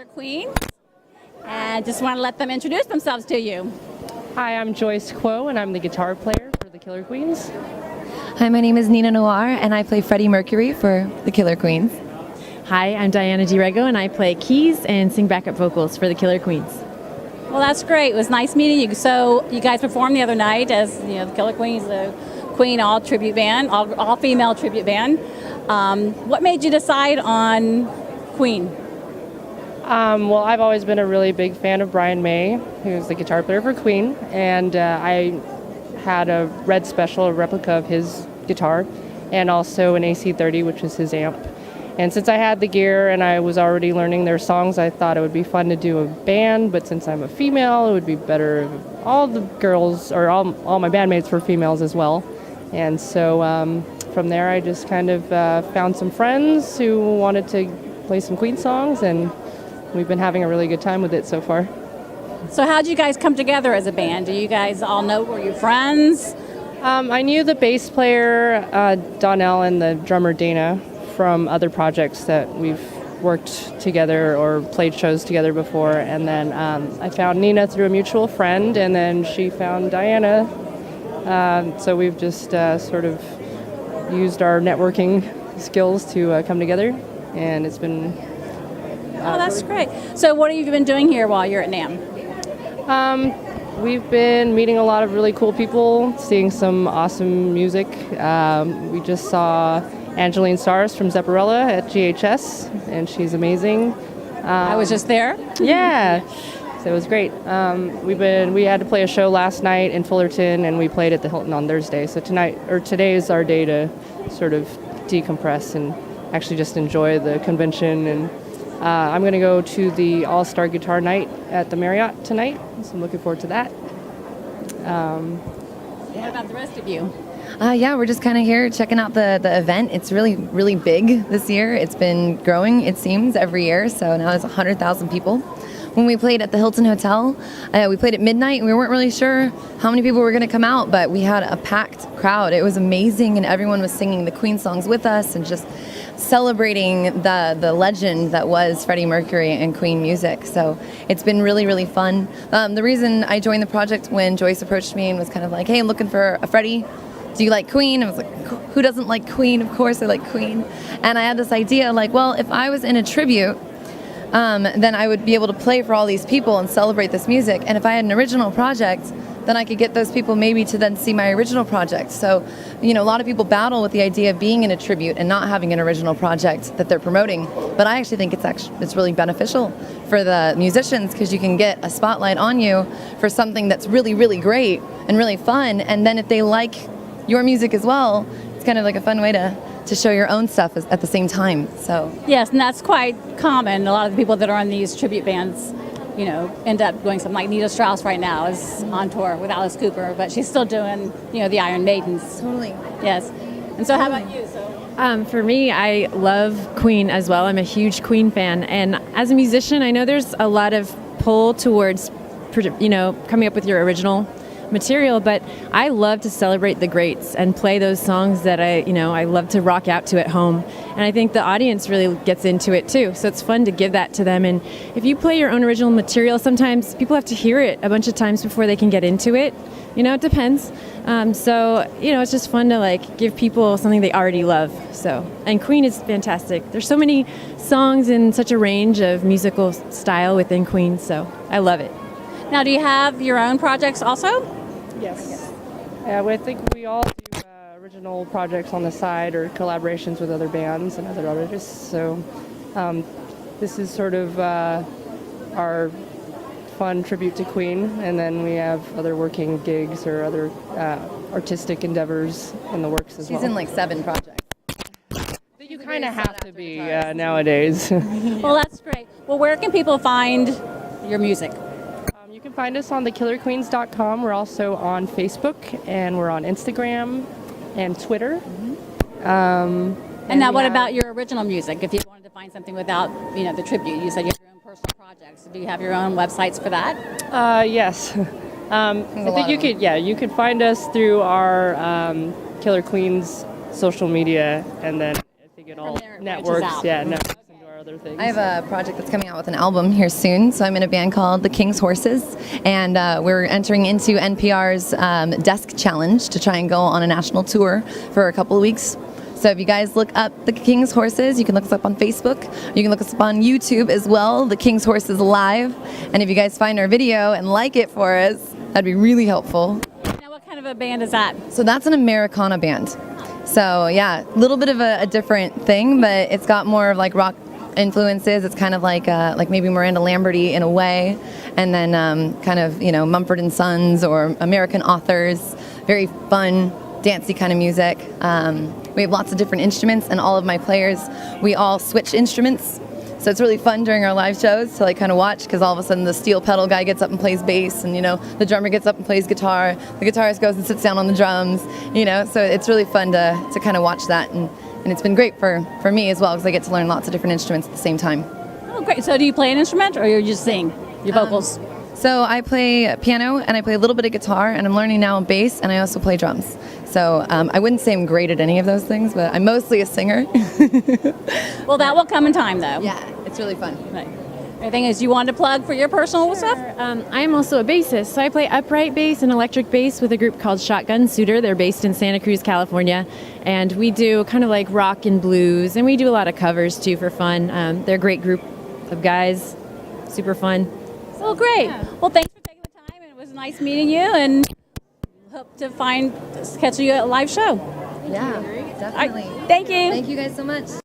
Queen, and just want to let them introduce themselves to you. Hi, I'm Joyce Quo, and I'm the guitar player for the Killer Queens. Hi, my name is Nina Noir, and I play Freddie Mercury for the Killer Queens. Hi, I'm Diana DiRego, and I play keys and sing backup vocals for the Killer Queens. Well, that's great. It was nice meeting you. So you guys performed the other night as the Killer Queens, the Queen all tribute band, all female tribute band. What made you decide on Queen? Well, I've always been a really big fan of Brian May, who's the guitar player for Queen, and I had a red special, a replica of his guitar, and also an AC-30, which is his amp. And since I had the gear and I was already learning their songs, I thought it would be fun to do a band, but since I'm a female, it would be better if all the girls, or all my bandmates were females as well. And so from there, I just kind of found some friends who wanted to play some Queen songs, and we've been having a really good time with it so far. So how did you guys come together as a band? Do you guys all know, were you friends? I knew the bass player, Donnell, and the drummer, Dana, from other projects that we've worked together or played shows together before. And then I found Nina through a mutual friend, and then she found Diana. So we've just sort of used our networking skills to come together, and it's been Oh, that's great. So what have you been doing here while you're at NAMM? We've been meeting a lot of really cool people, seeing some awesome music. We just saw Angeline Stars from Zepparella at GHS, and she's amazing. I was just there. Yeah, so it was great. We had to play a show last night in Fullerton, and we played at the Hilton on Thursday. So today is our day to sort of decompress and actually just enjoy the convention. And I'm going to go to the All-Star Guitar Night at the Marriott tonight, so I'm looking forward to that. What about the rest of you? Yeah, we're just kind of here checking out the event. It's really, really big this year. It's been growing, it seems, every year. So now there's 100,000 people. When we played at the Hilton Hotel, we played at midnight, and we weren't really sure how many people were going to come out, but we had a packed crowd. It was amazing, and everyone was singing the Queen songs with us and just celebrating the legend that was Freddie Mercury and Queen music. So it's been really, really fun. The reason I joined the project when Joyce approached me and was kind of like, hey, I'm looking for a Freddie. Do you like Queen? I was like, who doesn't like Queen? Of course I like Queen. And I had this idea, like, well, if I was in a tribute, then I would be able to play for all these people and celebrate this music. And if I had an original project, then I could get those people maybe to then see my original project. So, a lot of people battle with the idea of being in a tribute and not having an original project that they're promoting. But I actually think it's really beneficial for the musicians, because you can get a spotlight on you for something that's really, really great and really fun. And then if they like your music as well, it's kind of like a fun way to show your own stuff at the same time. So Yes, and that's quite common. A lot of the people that are on these tribute bands, end up going something like Nita Strauss right now is on tour with Alice Cooper, but she's still doing, the Iron Maidens. totally. Yes. And so how about you? So For me, I love Queen as well. I'm a huge Queen fan. And as a musician, I know there's a lot of pull towards, coming up with your original material, but I love to celebrate the greats and play those songs that I love to rock out to at home. And I think the audience really gets into it too. So it's fun to give that to them. And if you play your own original material, sometimes people have to hear it a bunch of times before they can get into it. It depends. It's just fun to give people something they already love. And Queen is fantastic. There's so many songs in such a range of musical style within Queen, so I love it. now, do you have your own projects also? Yes. Yeah, I think we all do original projects on the side or collaborations with other bands and other artists. So this is sort of our fun tribute to Queen, and then we have other working gigs or other artistic endeavors in the works as well. She's in 7 projects. You kind of have to be nowadays. Well, that's great. Well, where can people find your music? You can find us on thekillerqueens.com. We're also on Facebook, and we're on Instagram and Twitter. And now what about your original music? If you wanted to find something without, the tribute, you said you have your own personal projects. Do you have your own websites for that? Yes. I think you could find us through our Killer Queens social media, and then I think it all networks. Yeah, networks into our other things. I have a project that's coming out with an album here soon. So I'm in a band called the King's Horses, and we're entering into NPR's Desk Challenge to try and go on a national tour for a couple of weeks. So if you guys look up the King's Horses, you can look us up on Facebook. You can look us up on YouTube as well, the King's Horses Live. And if you guys find our video and like it for us, that'd be really helpful. Now, what kind of a band is that? So that's an Americana band. So yeah, a little bit of a different thing, but it's got more of like rock influences. It's kind of like maybe Miranda Lamberty in a way, and then kind of, you know, Mumford and Sons or American authors. Very fun, dancey kind of music. We have lots of different instruments, and all of my players, we all switch instruments. So it's really fun during our live shows to like kind of watch, because all of a sudden the steel pedal guy gets up and plays bass, and, you know, the drummer gets up and plays guitar, the guitarist goes and sits down on the drums, you know, so it's really fun to kind of watch that, and it's been great for me as well, because I get to learn lots of different instruments at the same time. Oh, great. So do you play an instrument, or you're just sing your vocals? So I play piano, and I play a little bit of guitar, and I'm learning now bass, and I also play drums. So I wouldn't say I'm great at any of those things, but I'm mostly a singer. Well, that will come in time, though. Yeah, it's really fun. Right. Anything is you want to plug for your personal stuff? I am also a bassist, so I play upright bass and electric bass with a group called Shotgun Suitor. They're based in Santa Cruz, California, and we do kind of like rock and blues, and we do a lot of covers too for fun. They're a great group of guys, super fun. Well, great. Yeah. Well, thanks for taking the time, and it was nice meeting you, and hope to catch you at a live show. Yeah, definitely. Thank you. Thank you guys so much.